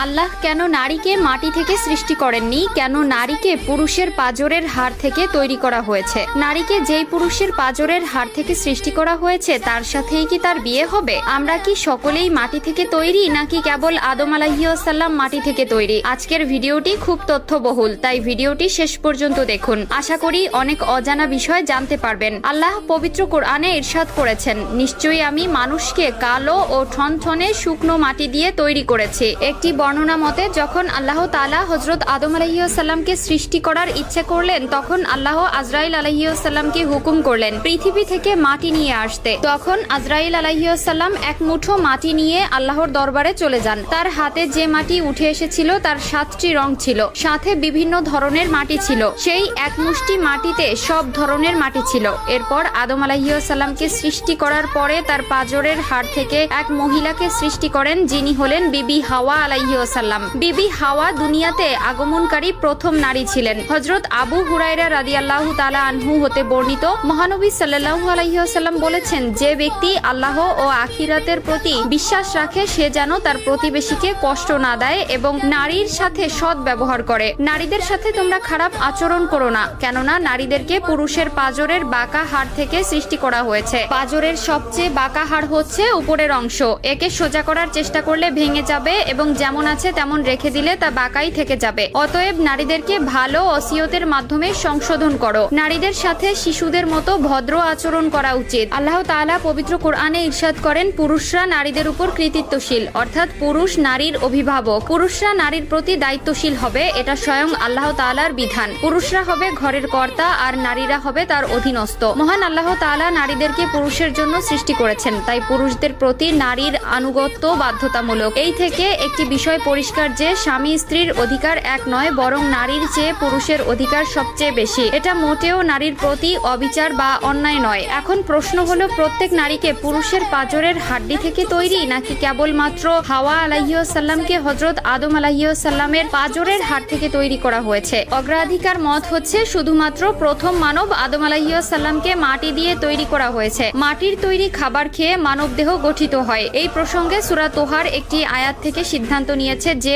আল্লাহ কেন নারীকে মাটি থেকে সৃষ্টি করেননি? কেন নারীকে পুরুষের পাঁজরের হাড় থেকে তৈরি করা হয়েছে? নারীকে যেই পুরুষের পাঁজরের হাড় থেকে সৃষ্টি করা হয়েছে তার সাথেই কি তার বিয়ে হবে? আমরা কি সকলেই মাটি থেকে তৈরি, নাকি কেবল আদম আলাইহিস সালাম মাটি থেকে তৈরি? আজকের ভিডিওটি খুব তথ্যবহুল, তাই ভিডিওটি শেষ পর্যন্ত দেখুন। আশা করি অনেক অজানা বিষয় জানতে পারবেন। আল্লাহ পবিত্র কোরআনে ইরশাদ করেছেন, নিশ্চয়ই আমি মানুষকে কালো ও ঠনঠনে শুকনো মাটি দিয়ে তৈরি করেছি। একটি বর্ণনা মতে যখন আল্লাহ তাআলা হযরত আদম আলাইহিস সালামকে সৃষ্টি করার ইচ্ছে করলেন, তখন আল্লাহ আজরাইল আলাইহিস সালামকে হুকুম করলেন পৃথিবী থেকে মাটি নিয়ে আসতে। তখন আজরাইল আলাইহিস সালাম এক মুঠো মাটি নিয়ে আল্লাহর দরবারে চলে যান। তার হাতে যে মাটি উঠে এসেছিল তার 7টি রং ছিল, সাথে বিভিন্ন ধরনের মাটি ছিল। সেই এক মুষ্টি মাটিতে সব ধরনের মাটি ছিল। এরপর আদম আলাইহিস সালামকে সৃষ্টি করার পরে তার পাঁজরের হাড় থেকে এক মহিলাকে সৃষ্টি করেন, যিনি হলেন বিবি হাওয়া আলাইহিস সালাম। বিবি হাওয়া দুনিয়াতে আগমনকারী প্রথম নারী ছিলেন। হযরত আবু হুরায়রা রাদিয়াল্লাহু তাআলা আনহু হতে বর্ণিত, মহানবী সাল্লাল্লাহু আলাইহি ওয়াসাল্লাম বলেছেন, যে ব্যক্তি আল্লাহ ও আখিরাতের প্রতি বিশ্বাস রাখে সে যেন তার প্রতিবেশীকে কষ্ট না দেয় এবং নারীর সাথে সৎ ব্যবহার করে। নারীদের সাথে তোমরা খারাপ আচরণ করো না, কেননা নারীদেরকে পুরুষের পাঁজরের বাঁকা হাড় থেকে সৃষ্টি করা হয়েছে। পাঁজরের সবচেয়ে বাঁকা হাড় হচ্ছে উপরের অংশ। একে সোজা করার চেষ্টা করলে ভেঙে যাবে এবং যেমন আছে তেমন রেখে দিলে তা বাঁকাই থেকে যাবে। অতএব নারীদেরকে ভালো ওসিয়তের মাধ্যমে সংশোধন করো। নারীদের সাথে শিশুদের মতো ভদ্র আচরণ করা উচিত। আল্লাহ তাআলা পবিত্র কোরআনে ইরশাদ করেন, পুরুষরা নারীদের উপর কৃতিত্বশীল, অর্থাৎ পুরুষ নারীর অভিভাবক। পুরুষরা নারীর প্রতি দায়িত্বশীল হবে, এটা স্বয়ং আল্লাহ তাআলার বিধান। পুরুষরা হবে ঘরের কর্তা আর নারীরা হবে তার অধীনস্থ। মহান আল্লাহ তাআলা নারীদেরকে পুরুষের জন্য সৃষ্টি করেছেন, তাই পুরুষদের প্রতি নারীর আনুগত্য বাধ্যতামূলক। এই থেকে একটি বিষয় পরিষ্কার যে স্বামী স্ত্রীর অধিকার এক নয়, বরং নারীর চেয়ে পুরুষের অধিকার সবচেয়ে বেশি। এটা মোটেও নারীর প্রতি অবিচার বা অন্যায় নয়। এখন প্রশ্ন হলো, প্রত্যেক নারীকে পুরুষের পাঁজরের হাড্ডি থেকে তৈরি, নাকি কেবলমাত্র হাওয়া আলাইহিস সালামকে হযরত আদম আলাইহিস সালামের পাঁজরের হাড় থেকে তৈরি করা হয়েছে? অগ্রাধিকার মত হচ্ছে শুধুমাত্র প্রথম মানব আদম আলাইহিস সালামকে মাটি দিয়ে তৈরি করা হয়েছে। মাটির তৈরি খাবার খেয়ে মানব দেহ গঠিত হয়। এই প্রসঙ্গে সূরা তোহার একটি আয়াত থেকে সিদ্ধান্ত নিয়েছে যে